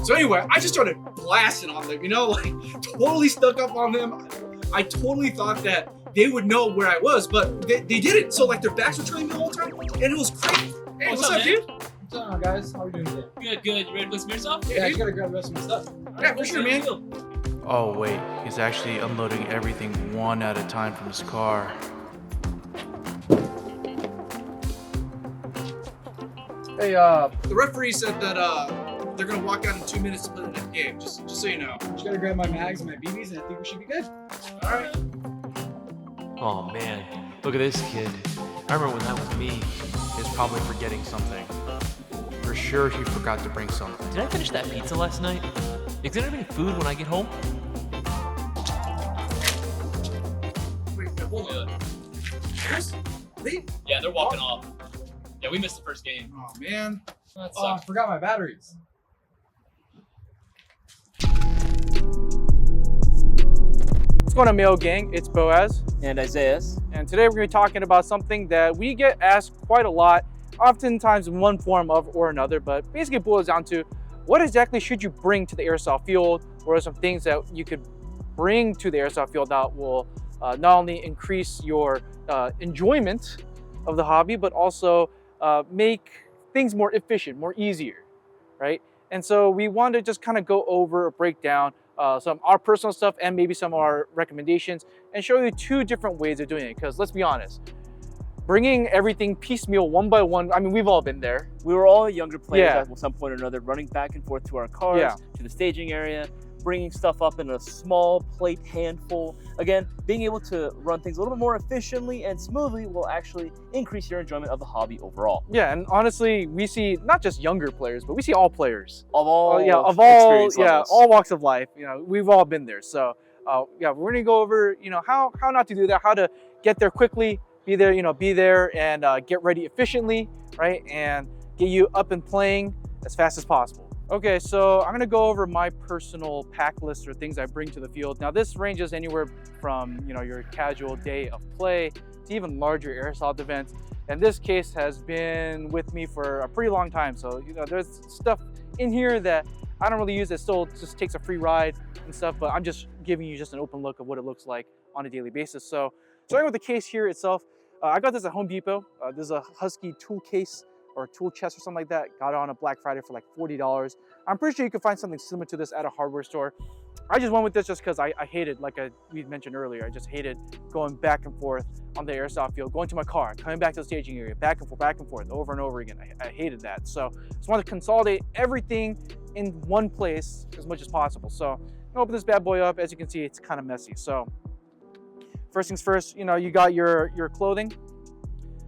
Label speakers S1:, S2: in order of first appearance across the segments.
S1: So anyway, I just started blasting on them, like totally stuck up on them. I totally thought that they would know where I was, but they didn't. So like their backs were turning me the whole time, and it was crazy. Hey, what's up, dude?
S2: What's on, guys? How are we doing today?
S3: Good, good. You ready to play some Airsoft?
S2: Yeah, I just gotta grab the rest of my stuff.
S1: Yeah, for sure, man.
S4: Oh wait, he's actually unloading everything one at a time from his car.
S2: Hey,
S1: The referee said that they're gonna walk out in 2 minutes to play the next game. Just so you know.
S2: just gotta grab my mags and my BBs, and I think we should be good.
S1: All right.
S5: Oh man, look at this kid. I remember when that was me.
S4: He's probably forgetting something. For sure he forgot to bring something.
S5: Did I finish that pizza last night? Is there any food when I get home?
S1: Wait, hold on.
S3: Yeah, they're walking off. Yeah, we missed the first game.
S1: Oh man.
S3: That
S2: Oh, I
S3: sucks.
S2: forgot my batteries.
S6: What's going on, Mail Gang? It's Boaz.
S7: And Isaias.
S6: And today we're going to be talking about something that we get asked quite a lot, oftentimes in one form or another, but basically it boils down to what exactly should you bring to the airsoft field? What are some things that you could bring to the airsoft field that will not only increase your enjoyment of the hobby, but also make things more efficient, more easier, right? And so we want to just kind of go over or break down some of our personal stuff and maybe some of our recommendations and show you two different ways of doing it. Because let's be honest, bringing everything piecemeal one by one, I mean, we've all been there.
S7: We were all younger players
S6: Yeah.
S7: at some point or another, running back and forth to our cars,
S6: Yeah.
S7: to the staging area, bringing stuff up in a small plate handful. Again, being able to run things a little bit more efficiently and smoothly will actually increase your enjoyment of the hobby overall.
S6: Yeah, and honestly, we see not just younger players, but we see all players.
S7: Of all
S6: All
S7: experience levels.
S6: all walks of life. We've all been there. So yeah, we're gonna go over how not to do that, how to get there quickly, be there and get ready efficiently, right, and get you up and playing as fast as possible. Okay, so I'm gonna go over my personal pack list or things I bring to the field. Now this ranges anywhere from your casual day of play to even larger airsoft events. And this case has been with me for a pretty long time. So there's stuff in here that I don't really use. It still just takes a free ride and stuff, but I'm just giving you just an open look of what it looks like on a daily basis. So starting with the case here itself, I got this at Home Depot. This is a Husky tool case or tool chest or something like that. Got it on a Black Friday for like $40. I'm pretty sure you can find something similar to this at a hardware store. I just went with this just because I hated, like we mentioned earlier, I just hated going back and forth on the airsoft field, going to my car, coming back to the staging area, back and forth, over and over again. I hated that. So just wanted to consolidate everything in one place as much as possible. So I'm gonna open this bad boy up. As you can see, it's kind of messy. So first things first, you got your clothing.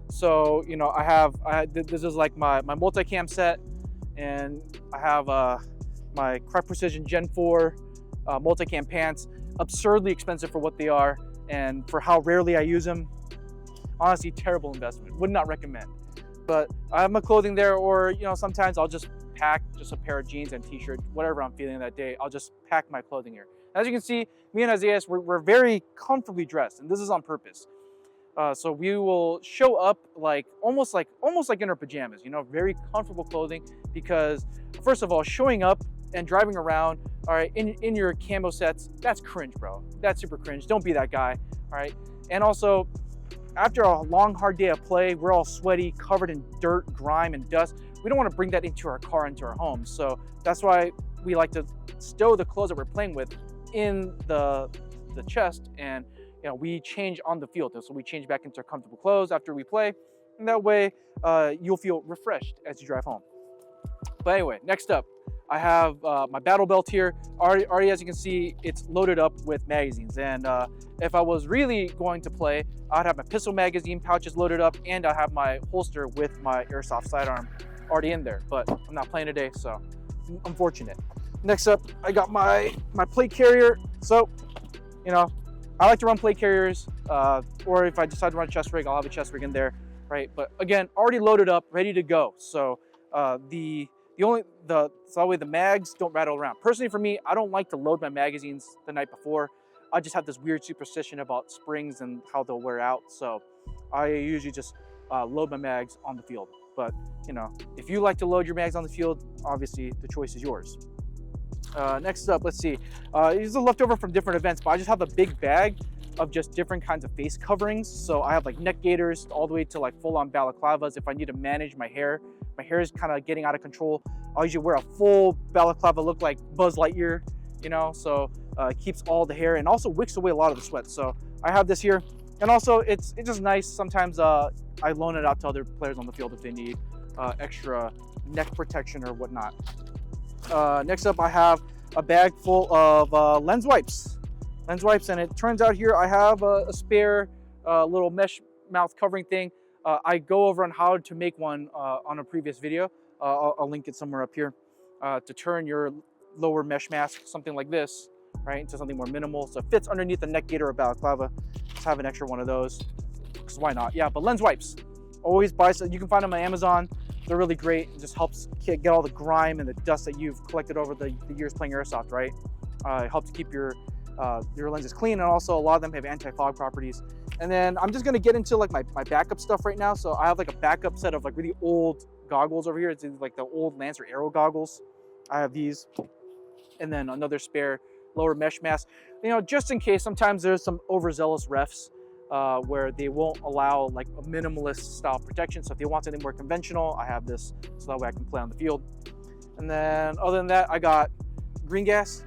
S6: So this is like my multicam set, and I have my Cry Precision Gen 4 multicam pants. Absurdly expensive for what they are and for how rarely I use them. Honestly, terrible investment. Would not recommend. But I have my clothing there, or sometimes I'll just pack just a pair of jeans and t-shirt, whatever I'm feeling that day. I'll just pack my clothing here. As you can see, me and Isaias, we're very comfortably dressed, and this is on purpose. So we will show up almost like in our pajamas, very comfortable clothing, because first of all, showing up and driving around, all right, in your camo sets, that's cringe, bro. That's super cringe. Don't be that guy, all right? And also, after a long, hard day of play, we're all sweaty, covered in dirt, grime, and dust. We don't want to bring that into our car, into our home. So that's why we like to stow the clothes that we're playing with in the chest, and we change on the field. So we change back into our comfortable clothes after we play, and that way you'll feel refreshed as you drive home. But anyway, next up, I have my battle belt here. Already, as you can see, it's loaded up with magazines. And if I was really going to play, I'd have my pistol magazine pouches loaded up, and I have my holster with my airsoft sidearm already in there. But I'm not playing today, so unfortunate. Next up, I got my plate carrier. So, I like to run plate carriers, or if I decide to run a chest rig, I'll have a chest rig in there, right? But again, already loaded up, ready to go. So that way the mags don't rattle around. Personally, for me, I don't like to load my magazines the night before. I just have this weird superstition about springs and how they'll wear out. So I usually just load my mags on the field. But if you like to load your mags on the field, obviously the choice is yours. Next up, let's see. These are leftover from different events, but I just have a big bag of just different kinds of face coverings. So I have like neck gaiters all the way to like full-on balaclavas if I need to manage my hair. My hair is kind of getting out of control. I'll usually wear a full balaclava, look like Buzz Lightyear, you know, so it keeps all the hair and also wicks away a lot of the sweat. So I have this here. And also it's just nice. Sometimes I loan it out to other players on the field if they need extra neck protection or whatnot. Next up, I have a bag full of lens wipes. And it turns out here I have a spare little mesh mouth covering thing. I go over on how to make one on a previous video. I'll link it somewhere up here to turn your lower mesh mask, something like this, right, into something more minimal. So it fits underneath the neck gaiter or balaclava. Just have an extra one of those, because why not? Yeah, but lens wipes. Always buy some. You can find them on Amazon. They're really great. It just helps get all the grime and the dust that you've collected over the years playing Airsoft, right? It helps keep your lenses clean, and also a lot of them have anti-fog properties. And then I'm just gonna get into like my backup stuff right now. So I have like a backup set of like really old goggles over here. It's like the old Lancer Aero goggles. I have these, and then another spare lower mesh mask. You know, just in case. Sometimes there's some overzealous refs where they won't allow like a minimalist style protection. So if they want something more conventional, I have this, so that way I can play on the field. And then other than that, I got green gas.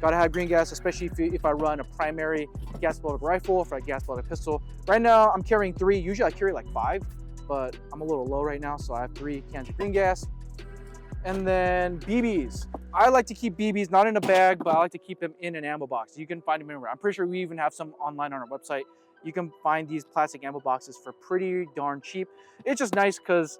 S6: Gotta have green gas, especially if I run a primary gas blooded rifle, if I gas blooded pistol. Right now I'm carrying 3. Usually I carry like 5, but I'm a little low right now, so I have 3 cans of green gas. And then BBs. I like to keep BBs not in a bag, but I like to keep them in an ammo box. You can find them anywhere. I'm pretty sure we even have some online on our website. You can find these plastic ammo boxes for pretty darn cheap. It's just nice because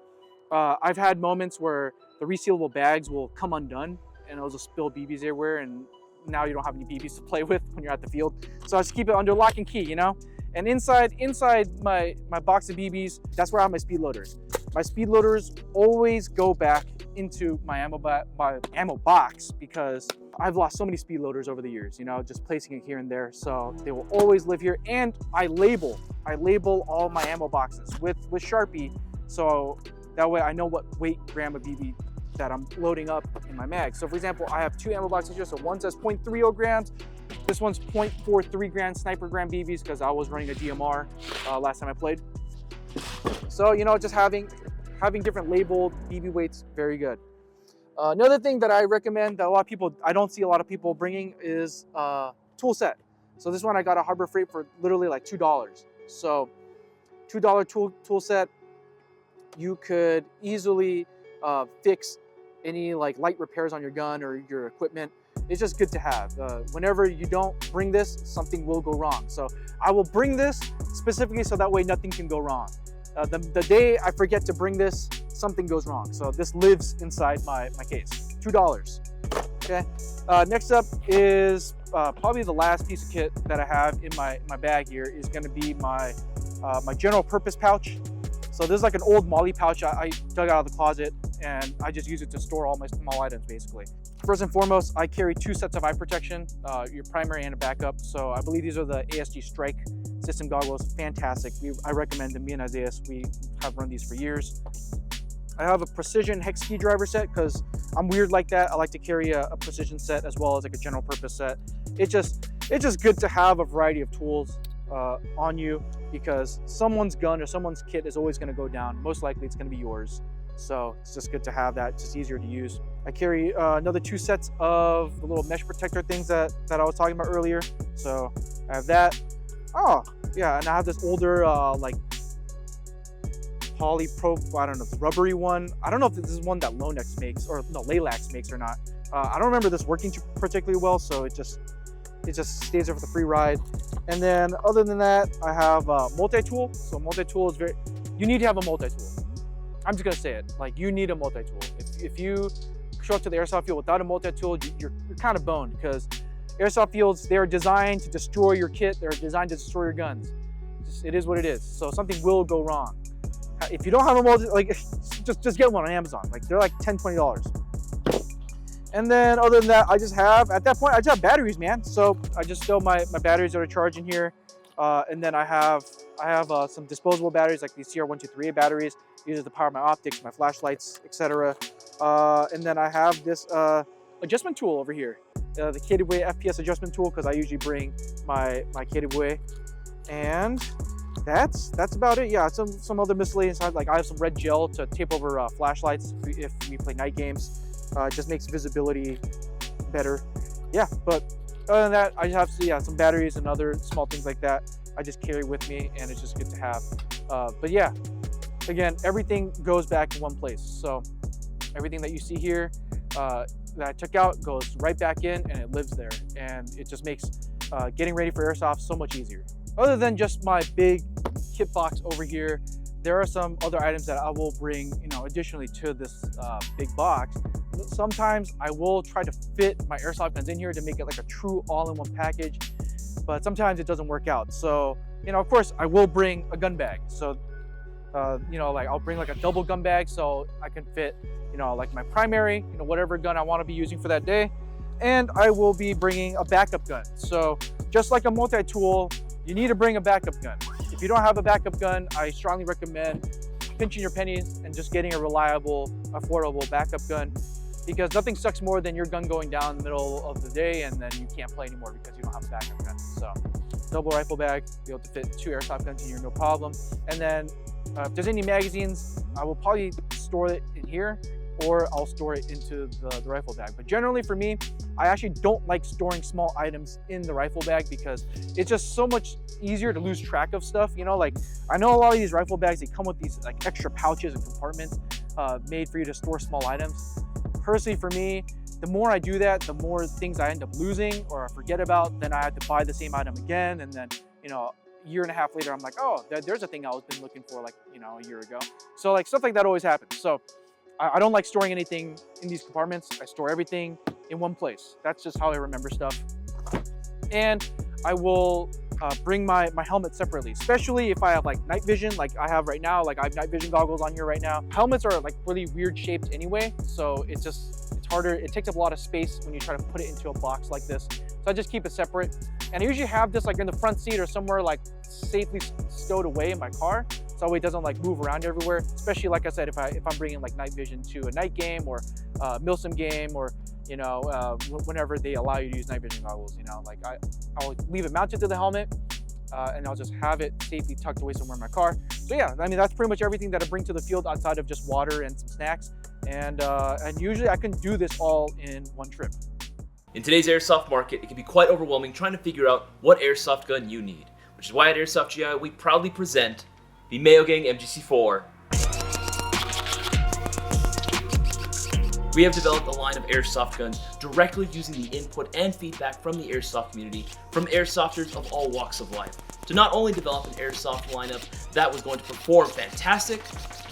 S6: I've had moments where the resealable bags will come undone and it'll just spill BBs everywhere, and now you don't have any BBs to play with when you're at the field. So I just keep it under lock and key, you know? And inside my box of BBs, that's where I have my speed loaders. My speed loaders always go back into my ammo box because I've lost so many speed loaders over the years, you know, just placing it here and there. So they will always live here. And I label all my ammo boxes with Sharpie, so that way I know what weight gram of BB that I'm loading up in my mag. So for example, I have 2 ammo boxes here. So one says 0.30 grams. This one's 0.43 grams sniper gram BBs because I was running a DMR last time I played. So, you know, just having different labeled BB weights, very good. Another thing that I recommend that I don't see a lot of people bringing is tool set. So this one I got a Harbor Freight for literally like $2. So $2 tool set, you could easily fix any like light repairs on your gun or your equipment. It's just good to have. Whenever you don't bring this, something will go wrong. So I will bring this specifically so that way nothing can go wrong. The day I forget to bring this, something goes wrong. So this lives inside my case. $2. Okay. Next up is probably the last piece of kit that I have in my bag here is going to be my general purpose pouch. So this is like an old Molly pouch I dug out of the closet, and I just use it to store all my small items basically. First and foremost, I carry 2 sets of eye protection, your primary and a backup. So I believe these are the ASG Strike system goggles. Fantastic. I recommend them. Me and Isaias, we have run these for years. I have a precision hex ski driver set because I'm weird like that. I like to carry a precision set as well as like a general purpose set. It's just good to have a variety of tools on you, because someone's gun or someone's kit is always going to go down. Most likely it's going to be yours. So it's just good to have that. It's just easier to use. I carry another 2 sets of the little mesh protector things that I was talking about earlier. So I have that. Oh, yeah, and I have this older like polypro, I don't know, the rubbery one. I don't know if this is one that Lonex makes, or no, Laylax makes or not. I don't remember this working particularly well, so it just stays there for the free ride. And then other than that, I have a multi-tool. So multi-tool is you need to have a multi-tool. I'm just gonna say it, like you need a multi-tool. If you show up to the airsoft field without a multi-tool, you're kind of boned, because airsoft fields, they're designed to destroy your kit. They're designed to destroy your guns. It is what it is. So something will go wrong. If you don't have a multi, like just get one on Amazon. Like they're like $10, $20. And then other than that, at that point, I just have batteries, man. So I just throw my batteries that are charging here. And then I have some disposable batteries, like these CR123A batteries. These are to power my optics, my flashlights, etc. And then I have this adjustment tool over here, the KWA FPS adjustment tool, because I usually bring my KWA, and that's about it. Yeah, some other miscellaneous stuff, like I have some red gel to tape over flashlights if we play night games. It just makes visibility better. Yeah, but other than that, I have some batteries and other small things like that I just carry with me, and it's just good to have. But yeah, again, everything goes back to one place. So everything that you see here that I took out goes right back in, and it lives there, and it just makes getting ready for airsoft so much easier. Other than just my big kit box over here, there are some other items that I will bring, additionally to this big box. Sometimes I will try to fit my airsoft guns in here to make it like a true all-in-one package, but sometimes it doesn't work out. So, of course, I will bring a gun bag. So, like I'll bring like a double gun bag so I can fit, like my primary, whatever gun I want to be using for that day. And I will be bringing a backup gun. So just like a multi-tool, you need to bring a backup gun. If you don't have a backup gun, I strongly recommend pinching your pennies and just getting a reliable, affordable backup gun, because nothing sucks more than your gun going down in the middle of the day and then you can't play anymore because you don't have a backup gun. So double rifle bag, be able to fit 2 airsoft guns in here, no problem. And then if there's any magazines, I will probably store it in here, or I'll store it into the rifle bag. But generally for me, I actually don't like storing small items in the rifle bag because it's just so much easier to lose track of stuff. Like I know a lot of these rifle bags, they come with these like extra pouches and compartments made for you to store small items. Personally for me, the more I do that, the more things I end up losing or I forget about. Then I have to buy the same item again, and then a year and a half later, I'm like, oh, there's a thing I was been looking for like a year ago. So like stuff like that always happens. So I don't like storing anything in these compartments. I store everything in one place. That's just how I remember stuff. And I will bring my helmet separately, especially if I have like night vision, like I have right now. Like I have night vision goggles on here right now. Helmets are like really weird shaped anyway, so it's harder. It takes up a lot of space when you try to put it into a box like this. So I just keep it separate. And I usually have this like in the front seat or somewhere like safely stowed away in my car, so it doesn't like move around everywhere. Especially like I said, if I'm bringing like night vision to a night game or milsim game, or whenever they allow you to use night vision goggles, like I'll leave it mounted to the helmet, and I'll just have it safely tucked away somewhere in my car. So yeah, I mean that's pretty much everything that I bring to the field outside of just water and some snacks. And usually I can do this all in one trip.
S3: In today's airsoft market, it can be quite overwhelming trying to figure out what airsoft gun you need, which is why at Airsoft GI we proudly present the Mayo Gang MGC4. We have developed a line of airsoft guns directly using the input and feedback from the airsoft community, from airsofters of all walks of life, to not only develop an airsoft lineup that was going to perform fantastic,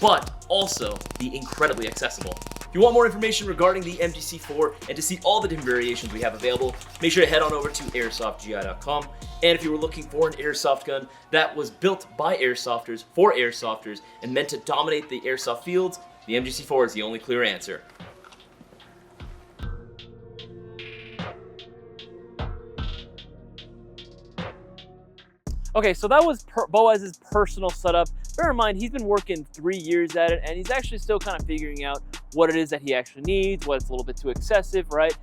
S3: but also be incredibly accessible. If you want more information regarding the MGC4 and to see all the different variations we have available, make sure to head on over to airsoftgi.com. And if you were looking for an airsoft gun that was built by airsofters for airsofters and meant to dominate the airsoft fields, the MGC4 is the only clear answer.
S7: Okay, so that was Boaz's personal setup. Bear in mind, he's been working 3 years at it, and he's actually still kind of figuring out what it is that he actually needs, what's a little bit too excessive, right?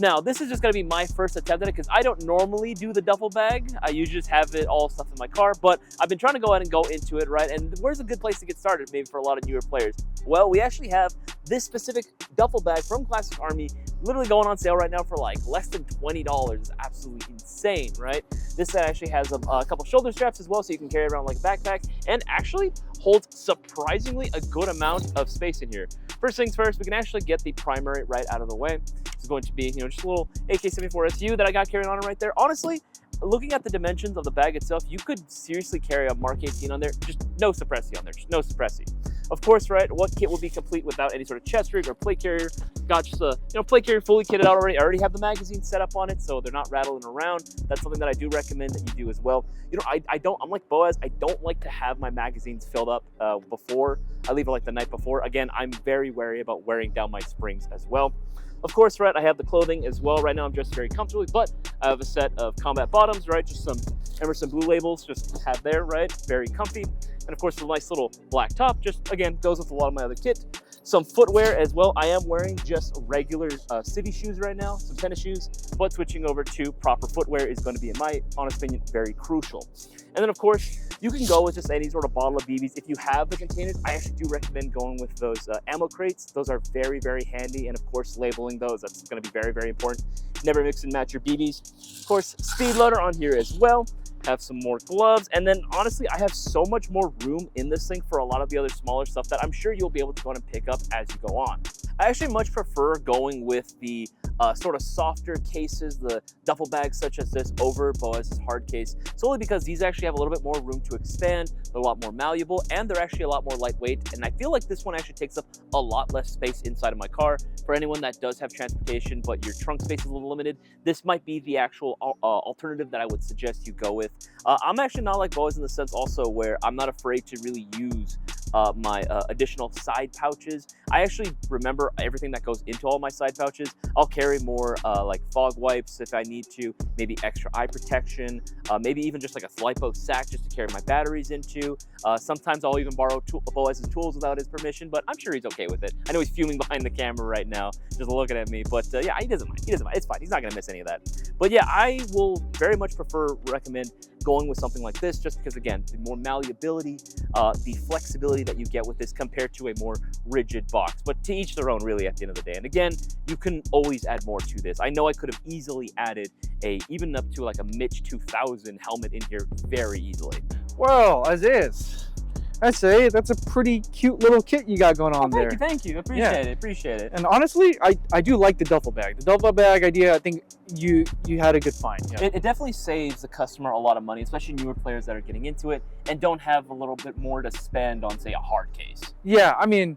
S7: Now, this is just gonna be my first attempt at it because I don't normally do the duffel bag. I usually just have it all stuff in my car, but I've been trying to go ahead and go into it, right? And where's a good place to get started, maybe for a lot of newer players? Well, we actually have this specific duffel bag from Classic Army literally going on sale right now for like less than $20. It's absolutely insane, right? This actually has a couple shoulder straps as well, so you can carry it around like a backpack, and actually holds surprisingly a good amount of space in here. First things first, we can actually get the primary right out of the way. It's going to be, just a little AK-74 SU that I got carrying on right there. Honestly, looking at the dimensions of the bag itself, you could seriously carry a Mark 18 on there. Just no suppressy on there, just no suppressy. Of course, right, what kit will be complete without any sort of chest rig or plate carrier? Got just a, plate carrier fully kitted out already. I already have the magazine set up on it, so they're not rattling around. That's something that I do recommend that you do as well. I'm like Boaz, I don't like to have my magazines filled up before. I leave it like the night before. Again, I'm very wary about wearing down my springs as well. Of course, right, I have the clothing as well. Right now I'm dressed very comfortably, but I have a set of combat bottoms, right? Just some Emerson Blue Labels, just have there, right? Very comfy. And of course, the nice little black top just, again, goes with a lot of my other kit. Some footwear as well. I am wearing just regular city shoes right now, some tennis shoes, but switching over to proper footwear is going to be, in my honest opinion, very crucial. And then of course, you can go with just any sort of bottle of BBs. If you have the containers, I actually do recommend going with those ammo crates. Those are very, very handy. And of course, labeling those, that's going to be very, very important. Never mix and match your BBs. Of course, speed loader on here as well. Have some more gloves, and then honestly, I have so much more room in this thing for a lot of the other smaller stuff that I'm sure you'll be able to go and pick up as you go on. I actually much prefer going with the sort of softer cases, the duffel bags such as this over Boaz's hard case, solely because these actually have a little bit more room to expand, they're a lot more malleable, and they're actually a lot more lightweight, and I feel like this one actually takes up a lot less space inside of my car. For anyone that does have transportation, but your trunk space is a little limited, this might be the actual alternative that I would suggest you go with. I'm actually not like Boaz in the sense also where I'm not afraid to really use my additional side pouches. I actually remember everything that goes into all my side pouches. I'll carry more like fog wipes if I need to, maybe extra eye protection, maybe even just like a lipo sack just to carry my batteries into. Sometimes I'll even borrow Boaz's tools without his permission, but I'm sure he's okay with it. I know he's fuming behind the camera right now, just looking at me, but yeah, he doesn't mind. He doesn't mind. It's fine. He's not gonna miss any of that. But yeah, I will very much recommend going with something like this, just because again, the more malleability, the flexibility that you get with this compared to a more rigid box. But to each their own, really, at the end of the day. And again, you can always add more to this. I know I could have easily added even up to like a Mitch 2000 helmet in here very easily.
S6: Well, Isaias, I say that's a pretty cute little kit you got going on there.
S7: Thank you. Appreciate it. Appreciate it.
S6: And honestly, I do like the duffel bag. The duffel bag idea, I think you had a good find. Yeah.
S7: It definitely saves the customer a lot of money, especially newer players that are getting into it and don't have a little bit more to spend on, say, a hard case.
S6: Yeah, I mean,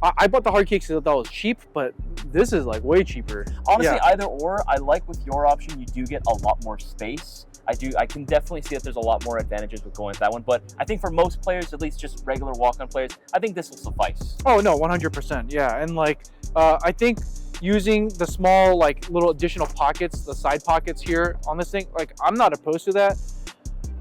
S6: I bought the hard case because I thought it was cheap, but this is like way cheaper.
S7: Honestly,
S6: yeah.
S7: Either or. I like with your option, you do get a lot more space. I can definitely see that there's a lot more advantages with going with that one, but I think for most players, at least just regular walk-on players, I think this will suffice.
S6: Oh no, 100%, yeah. And like, I think using the small, like little additional pockets, the side pockets here on this thing, like I'm not opposed to that.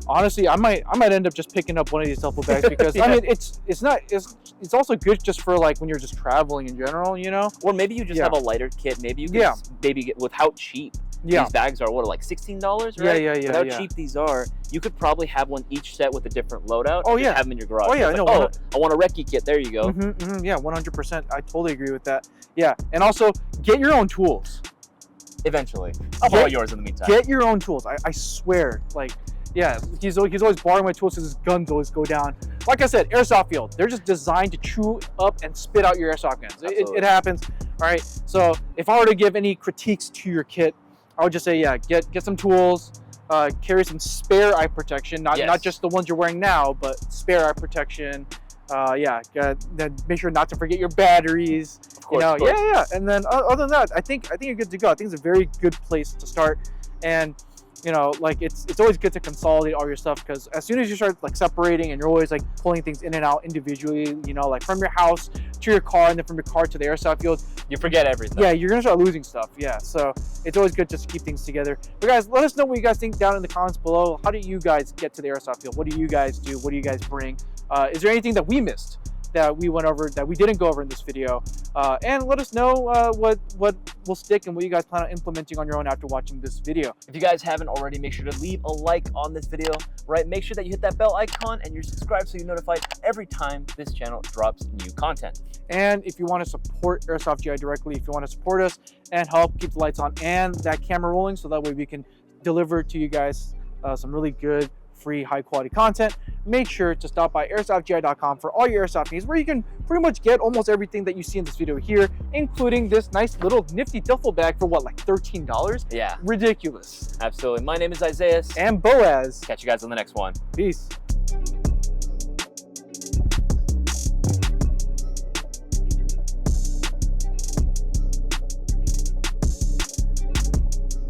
S6: Honestly, I might end up just picking up one of these duffel bags because yeah. I mean, it's also good just for like when you're just traveling in general, you know?
S7: Or maybe you just have a lighter kit. Maybe you can maybe get with how cheap. These bags are, what, like $16, right?
S6: Yeah.
S7: With how cheap these are, you could probably have one each set with a different loadout.
S6: Oh, yeah.
S7: Have them in your garage.
S6: Oh, yeah,
S7: like,
S6: no.
S7: I want a recce kit. There you go.
S6: Yeah, 100%. I totally agree with that. Yeah, and also get your own tools.
S7: Eventually. I'll borrow yours in the meantime.
S6: Get your own tools. I swear. Like, yeah, he's always borrowing my tools because his guns always go down. Like I said, airsoft field, they're just designed to chew up and spit out your airsoft guns. It happens. All right. So if I were to give any critiques to your kit, I would just say, yeah, get some tools, carry some spare eye protection, not just the ones you're wearing now, but spare eye protection. Then make sure not to forget your batteries.
S7: Of course, of course.
S6: Yeah. And then other than that, I think you're good to go. I think it's a very good place to start. And you know, like it's always good to consolidate all your stuff because as soon as you start like separating and you're always like pulling things in and out individually, you know, like from your house to your car and then from your car to the airsoft field,
S7: you forget everything.
S6: Yeah, you're gonna start losing stuff. Yeah, so it's always good just to keep things together. But guys, let us know what you guys think down in the comments below. How do you guys get to the airsoft field? What do you guys do? What do you guys bring? Is there anything that we missed that we went over that we didn't go over in this video? And let us know what will stick and what you guys plan on implementing on your own after watching this video.
S7: If you guys haven't already, make sure to leave a like on this video, right? Make sure that you hit that bell icon and you're subscribed so you're notified every time this channel drops new content.
S6: And if you want to support Airsoft GI directly, if you want to support us and help keep the lights on and that camera rolling so that way we can deliver to you guys some really good, free, high quality content, make sure to stop by airsoftgi.com for all your airsoft needs, where you can pretty much get almost everything that you see in this video here, including this nice little nifty duffel bag for what, like $13?
S7: Yeah.
S6: Ridiculous.
S7: Absolutely. My name is Isaias.
S6: And Boaz.
S7: Catch you guys on the next one.
S6: Peace.